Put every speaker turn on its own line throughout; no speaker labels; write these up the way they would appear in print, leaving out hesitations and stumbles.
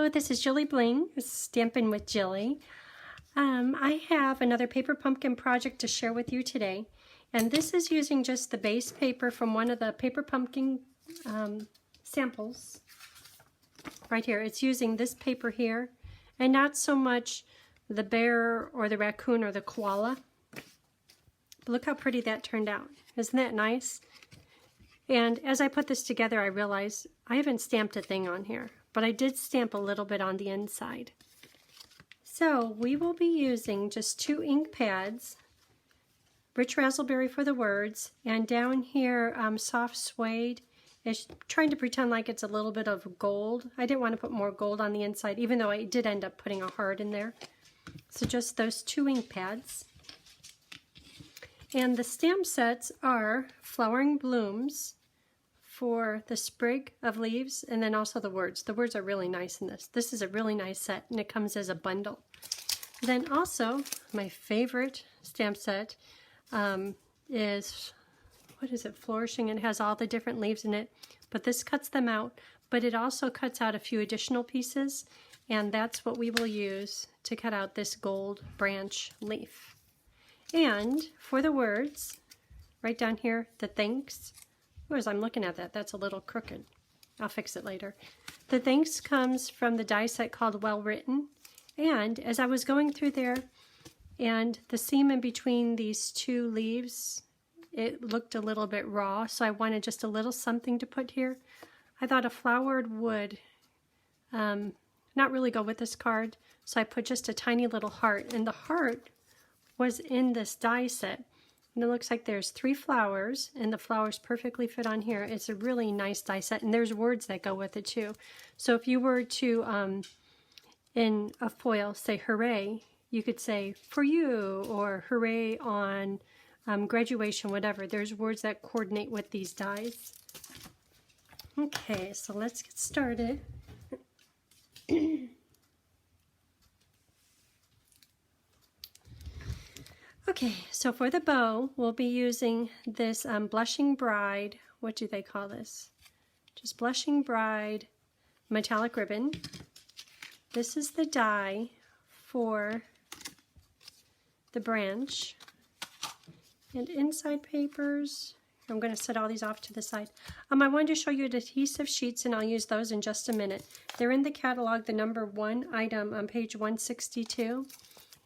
Hello, this is JilliBling, Stampin' with Jilly. I have another paper pumpkin project to share with you today, and this is using just the base paper from one of the paper pumpkin samples right here. It's using this paper here, and not so much the bear or the raccoon or the koala. But look how pretty that turned out. Isn't that nice? And as I put this together, I realized I haven't stamped a thing on here, but I did stamp a little bit on the inside. So we will be using just 2 ink pads, Rich Razzleberry for the words, and down here soft suede. It's trying to pretend like it's a little bit of gold. I didn't want to put more gold on the inside, even though I did end up putting a heart in there. So just those 2 ink pads. And the stamp sets are Flowering Blooms for the sprig of leaves, and then also the words. The words are really nice in this. This is a really nice set, and it comes as a bundle. Then also, my favorite stamp set is, what is it, Flourishing. It has all the different leaves in it, but this cuts them out, but it also cuts out a few additional pieces, and that's what we will use to cut out this gold branch leaf. And for the words, right down here, the thanks. As I'm looking at that, that's a little crooked. I'll fix it later. The thanks comes from the die set called Well Written. And as I was going through there, and the seam in between these 2 leaves, it looked a little bit raw, so I wanted just a little something to put here. I thought a flowered would not really go with this card, so I put just a tiny little heart, and the heart was in this die set. And it looks like there's 3 flowers, and the flowers perfectly fit on here. It's a really nice die set, and there's words that go with it too. So if you were to, in a foil, say hooray, you could say for you, or hooray on graduation, whatever. There's words that coordinate with these dies. Okay, so let's get started. Okay, so for the bow, we'll be using this Blushing Bride, what do they call this? Just Blushing Bride metallic ribbon. This is the die for the branch. And inside papers, I'm going to set all these off to the side. I wanted to show you the adhesive sheets, and I'll use those in just a minute. They're in the catalog, the number 1 item on page 162.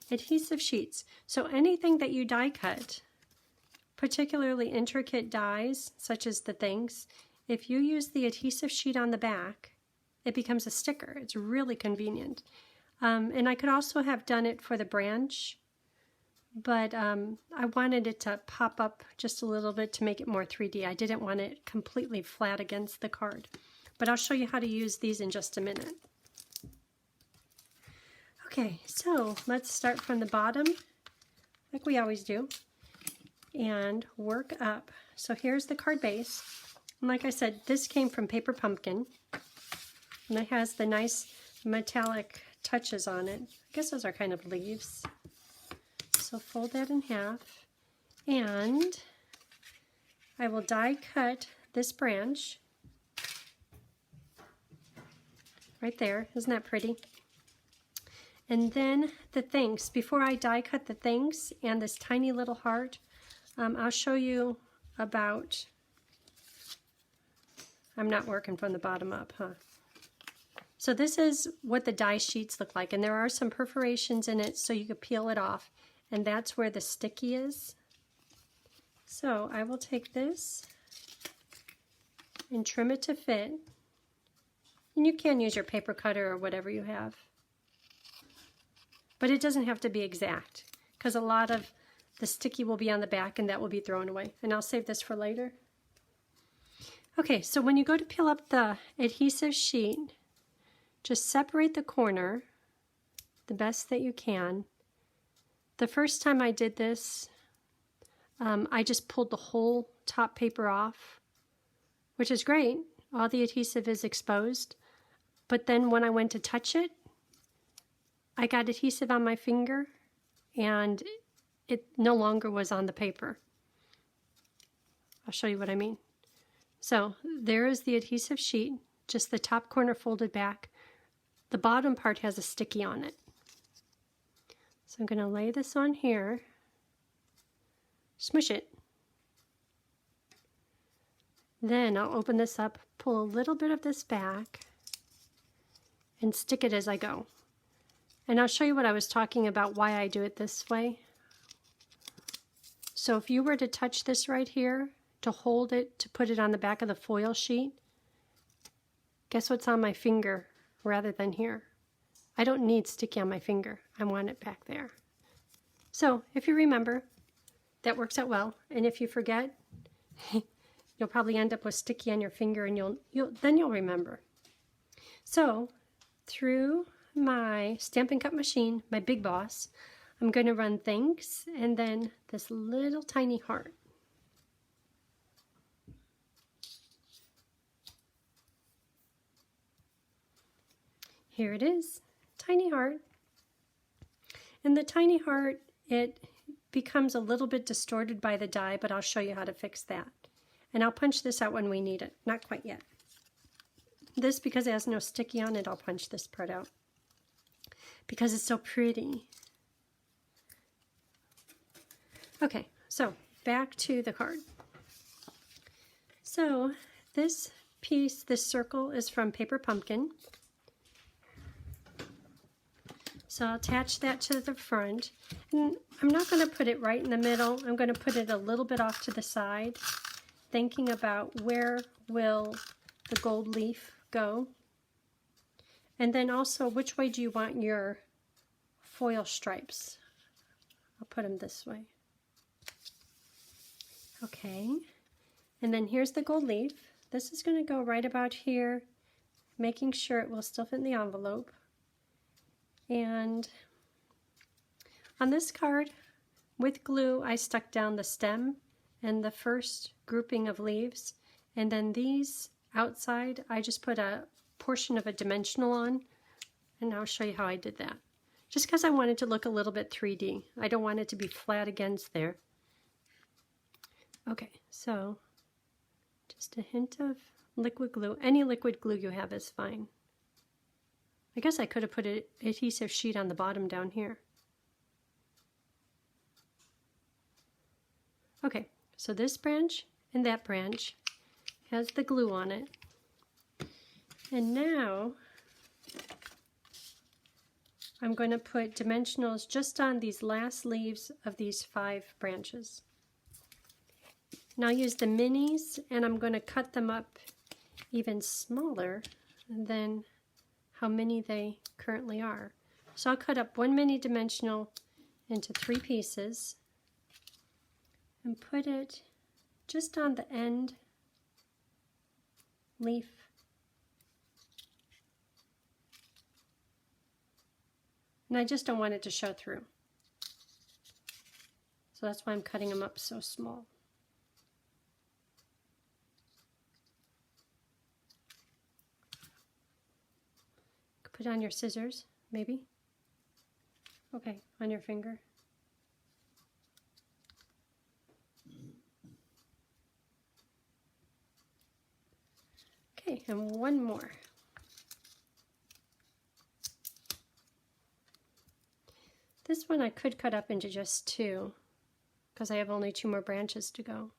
Adhesive sheets. So anything that you die cut, particularly intricate dies such as the things, if you use the adhesive sheet on the back, it becomes a sticker. It's really convenient. And I could also have done it for the branch, but I wanted it to pop up just a little bit to make it more 3D. I didn't want it completely flat against the card. But I'll show you how to use these in just a minute. Okay, so let's start from the bottom, like we always do, and work up. So here's the card base. And like I said, this came from Paper Pumpkin, and it has the nice metallic touches on it. I guess those are kind of leaves. So fold that in half, and I will die cut this branch right there. Isn't that pretty? And then the thanks. Before I die cut the thanks and this tiny little heart, I'll show you about, I'm not working from the bottom up, huh? So this is what the die sheets look like, and there are some perforations in it so you could peel it off, and that's where the sticky is. So I will take this and trim it to fit, and you can use your paper cutter or whatever you have. But it doesn't have to be exact, because a lot of the sticky will be on the back and that will be thrown away. And I'll save this for later. Okay, so when you go to peel up the adhesive sheet, just separate the corner the best that you can. The first time I did this, I just pulled the whole top paper off, which is great. All the adhesive is exposed. But then when I went to touch it, I got adhesive on my finger, and it no longer was on the paper. I'll show you what I mean. So there is the adhesive sheet, just the top corner folded back. The bottom part has a sticky on it. So I'm going to lay this on here, smush it. Then I'll open this up, pull a little bit of this back, and stick it as I go. And I'll show you what I was talking about, why I do it this way. So if you were to touch this right here, to hold it, to put it on the back of the foil sheet, guess what's on my finger rather than here? I don't need sticky on my finger. I want it back there. So if you remember, that works out well. And if you forget, you'll probably end up with sticky on your finger, and then you'll remember. So through my Stampin' Cut machine, my Big Boss, I'm going to run thanks and then this little tiny heart. Here it is, tiny heart. And the tiny heart, it becomes a little bit distorted by the die, but I'll show you how to fix that. And I'll punch this out when we need it. Not quite yet. This, because it has no sticky on it, I'll punch this part out. Because it's so pretty. Okay, so back to the card. So this piece, this circle, is from Paper Pumpkin. So I'll attach that to the front. And I'm not going to put it right in the middle. I'm going to put it a little bit off to the side, thinking about where will the gold leaf go. And then also, which way do you want your foil stripes? I'll put them this way. Okay. And then here's the gold leaf. This is going to go right about here, making sure it will still fit in the envelope. And on this card, with glue, I stuck down the stem and the first grouping of leaves. And then these outside, I just put a portion of a dimensional on. And I'll show you how I did that. Just because I want it to look a little bit 3D. I don't want it to be flat against there. Okay, so just a hint of liquid glue. Any liquid glue you have is fine. I guess I could have put an adhesive sheet on the bottom down here. Okay, so this branch and that branch has the glue on it. And now I'm going to put dimensionals just on these last leaves of these 5 branches. Now I'll use the minis, and I'm going to cut them up even smaller than how many they currently are. So I'll cut up 1 mini dimensional into 3 pieces and put it just on the end leaf. And I just don't want it to show through. So that's why I'm cutting them up so small. Put on your scissors, maybe. Okay, on your finger. Okay, and one more. This one I could cut up into just 2 because I have only 2 more branches to go.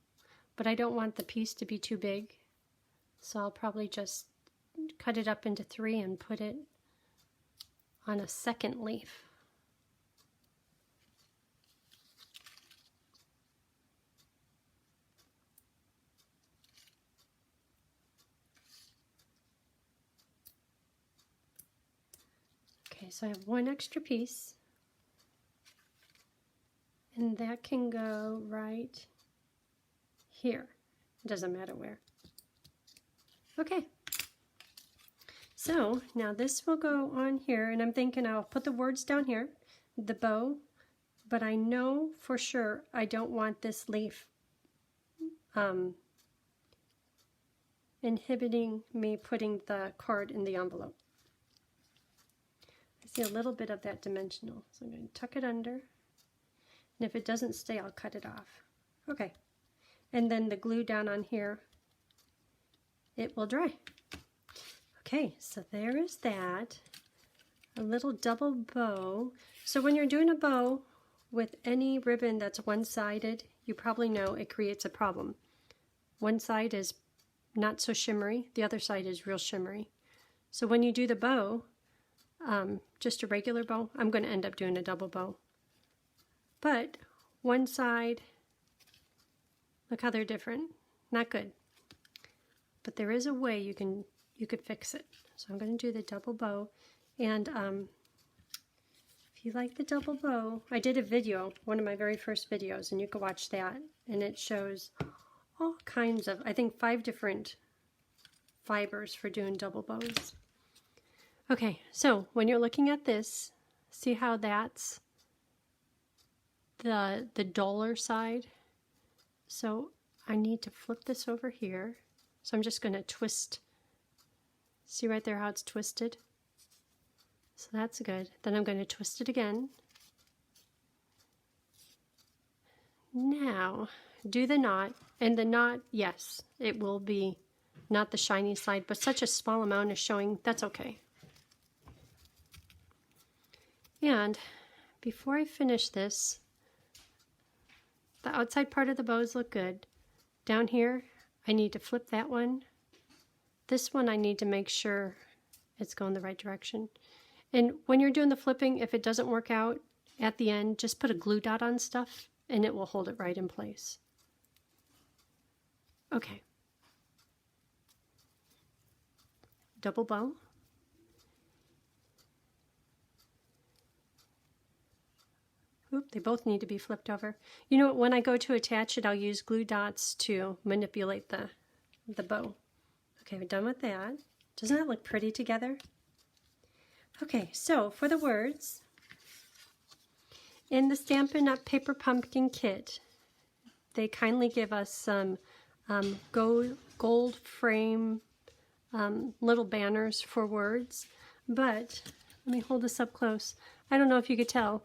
But I don't want the piece to be too big, so I'll probably just cut it up into 3 and put it on a second leaf. Okay, so I have 1 extra piece, and that can go right here. It doesn't matter where. Okay. So now this will go on here, and I'm thinking I'll put the words down here, the bow, but I know for sure I don't want this leaf inhibiting me putting the card in the envelope. I see a little bit of that dimensional, so I'm going to tuck it under, and if it doesn't stay, I'll cut it off. Okay, and then the glue down on here, it will dry. Okay, so there is that. a little double bow. So when you're doing a bow with any ribbon that's one-sided, you probably know it creates a problem. One side is not so shimmery, the other side is real shimmery. So when you do the bow, just a regular bow, I'm going to end up doing a double bow. But one side, look how they're different. Not good. But there is a way you could fix it. So I'm going to do the double bow. And if you like the double bow, I did a video, one of my very first videos, and you can watch that. And it shows all kinds of, I think 5 different fibers for doing double bows. Okay, so when you're looking at this, see how that's the duller side? So I need to flip this over here. So I'm just going to twist. See right there how it's twisted? So that's good. Then I'm going to twist it again. Now, do the knot. And the knot, yes, it will be not the shiny side, but such a small amount is showing, that's okay. And before I finish this, the outside part of the bows look good. Down here, I need to flip that one. This one I need to make sure it's going the right direction. And when you're doing the flipping, if it doesn't work out at the end, just put a glue dot on stuff and it will hold it right in place. Okay. Double bow. Oop, they both need to be flipped over. You know what, when I go to attach it, I'll use glue dots to manipulate the bow. Okay, we're done with that. Doesn't that look pretty together? Okay, so for the words, in the Stampin' Up! Paper Pumpkin Kit, they kindly give us some gold frame little banners for words, but let me hold this up close. I don't know if you could tell,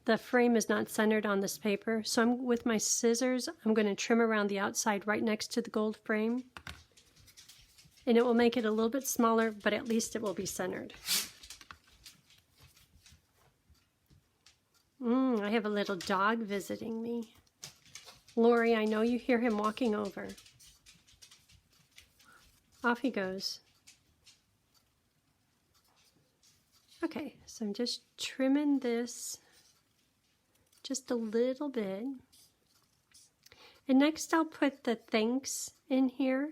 the frame is not centered on this paper, so with my scissors, I'm going to trim around the outside right next to the gold frame, and it will make it a little bit smaller, but at least it will be centered. I have a little dog visiting me. Lori, I know you hear him walking over. Off he goes. Okay, so I'm just trimming this just a little bit. And next I'll put the thanks in here.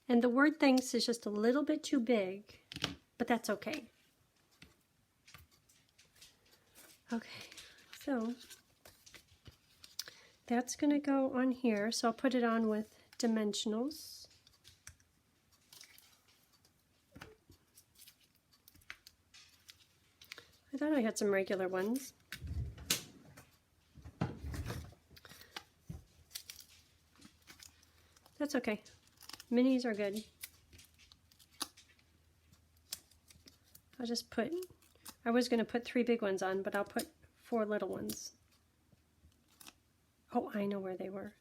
And the word thanks is just a little bit too big, but that's okay. Okay, so that's going to go on here. So I'll put it on with dimensionals. I thought I had some regular ones. That's okay. Minis are good. I'll just put, I was going to put 3 big ones on, but I'll put 4 little ones. Oh, I know where they were.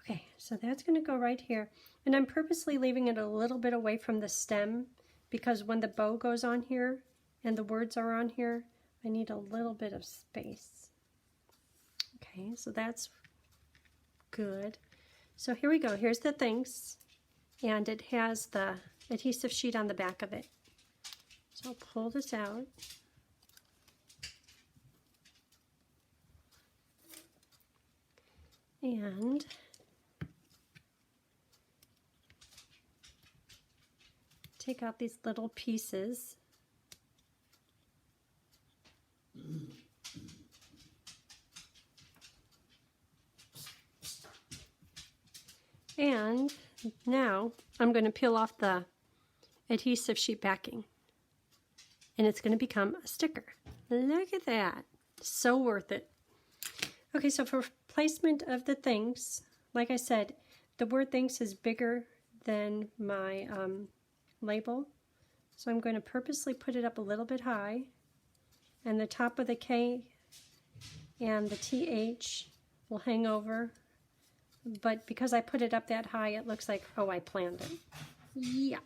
Okay, so that's going to go right here. And I'm purposely leaving it a little bit away from the stem because when the bow goes on here and the words are on here, I need a little bit of space. Okay, so that's good. So here we go. Here's the thanks, and it has the adhesive sheet on the back of it. So I'll pull this out. And take out these little pieces. And now I'm going to peel off the adhesive sheet backing. And it's going to become a sticker. Look at that. So worth it. Okay, so for placement of the thanks, like I said, the word thanks is bigger than my label. So I'm going to purposely put it up a little bit high. And the top of the K and the TH will hang over. But because I put it up that high, it looks like, oh, I planned it. Yeah.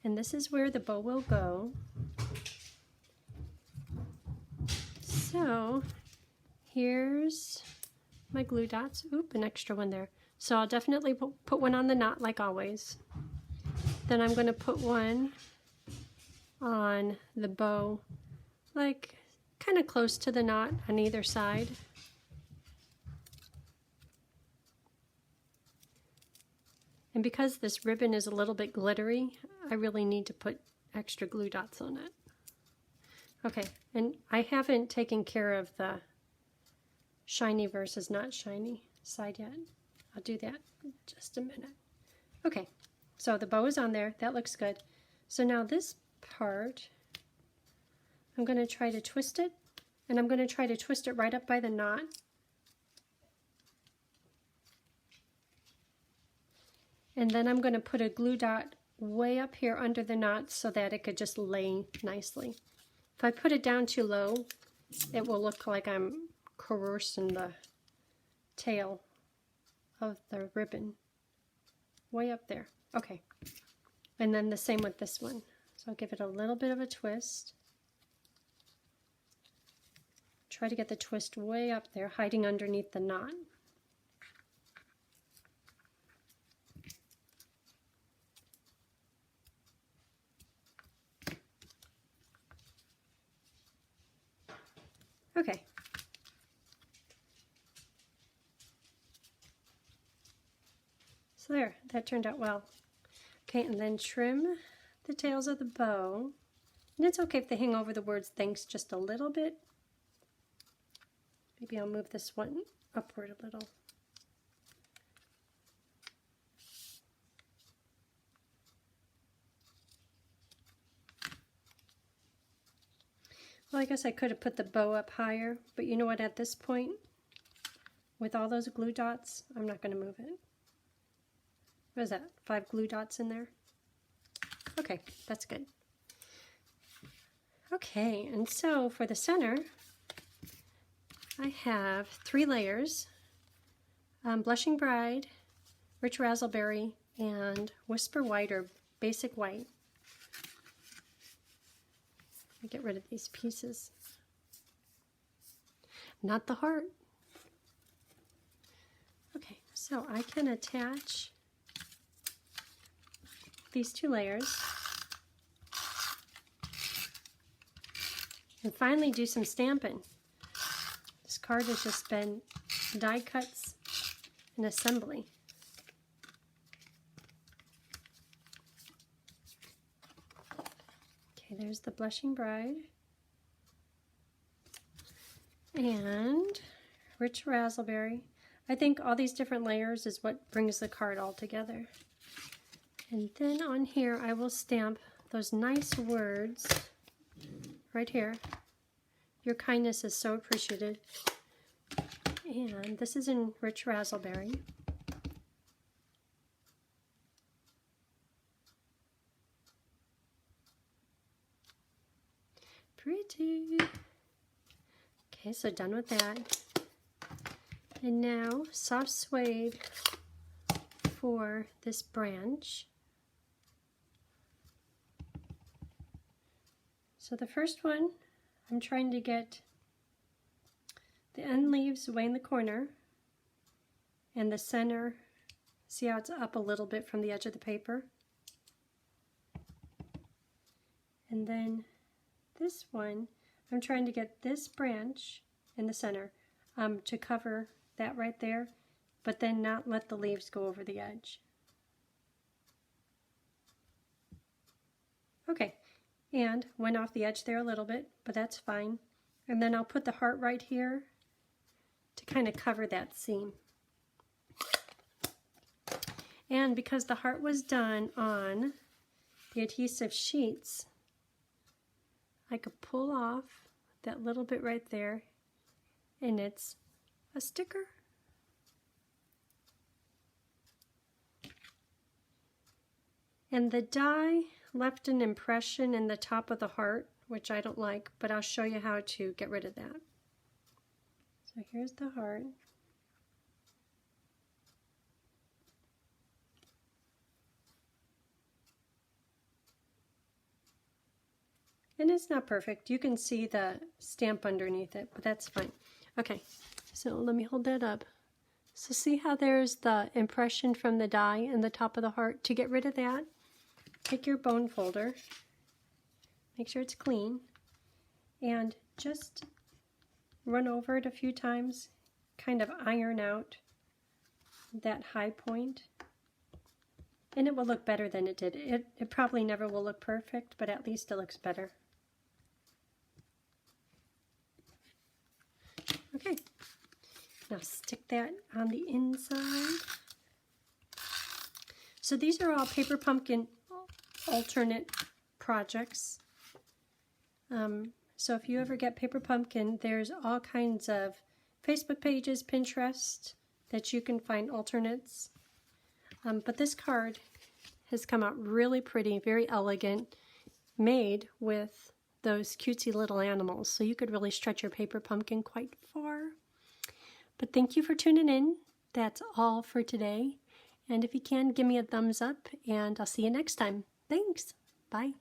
And this is where the bow will go. So here's my glue dots. Oop, an extra one there. So I'll definitely put one on the knot like always. Then I'm going to put one on the bow, like kind of close to the knot on either side. And because this ribbon is a little bit glittery, I really need to put extra glue dots on it. Okay, and I haven't taken care of the shiny versus not shiny side yet. I'll do that in just a minute. Okay, so the bow is on there. That looks good. So now this part, I'm going to try to twist it, and I'm going to try to twist it right up by the knot. And then I'm going to put a glue dot way up here under the knot so that it could just lay nicely. If I put it down too low, it will look like I'm coercing the tail of the ribbon way up there. Okay, and then the same with this one. So I'll give it a little bit of a twist. Try to get the twist way up there, hiding underneath the knot. Okay. So there, that turned out well. Okay, and then trim the tails of the bow. And it's okay if they hang over the words thanks just a little bit. Maybe I'll move this one upward a little. Well, I guess I could have put the bow up higher, but you know what, at this point, with all those glue dots, I'm not going to move it. What is that, 5 glue dots in there? Okay, that's good. Okay, and so for the center, I have 3 layers, Blushing Bride, Rich Razzleberry, and Whisper White or Basic White. Get rid of these pieces. Not the heart. Okay, so I can attach these 2 layers and finally do some stamping. This card has just been die cuts and assembly. Okay, there's the Blushing Bride and Rich Razzleberry. I think all these different layers is what brings the card all together. And then on here I will stamp those nice words right here. Your kindness is so appreciated. And this is in Rich Razzleberry. Pretty. Okay, so done with that. And now soft suede for this branch. So the first one, I'm trying to get the end leaves way in the corner and the center, see how it's up a little bit from the edge of the paper. And then this one, I'm trying to get this branch in the center to cover that right there, but then not let the leaves go over the edge. Okay, and went off the edge there a little bit, but that's fine. And then I'll put the heart right here to kind of cover that seam. And because the heart was done on the adhesive sheets, I could pull off that little bit right there, and it's a sticker. And the die left an impression in the top of the heart, which I don't like, but I'll show you how to get rid of that. So here's the heart. And it's not perfect. You can see the stamp underneath it, but that's fine. Okay, so let me hold that up. So see how there's the impression from the die in the top of the heart? To get rid of that, take your bone folder, make sure it's clean, and just run over it a few times, kind of iron out that high point, and it will look better than it did. It probably never will look perfect, but at least it looks better. Okay, now stick that on the inside. So these are all Paper Pumpkin alternate projects. So if you ever get Paper Pumpkin, there's all kinds of Facebook pages, Pinterest, that you can find alternates. But this card has come out really pretty, very elegant, made with those cutesy little animals. So you could really stretch your Paper Pumpkin quite far. But thank you for tuning in. That's all for today. And if you can, give me a thumbs up, and I'll see you next time. Thanks. Bye.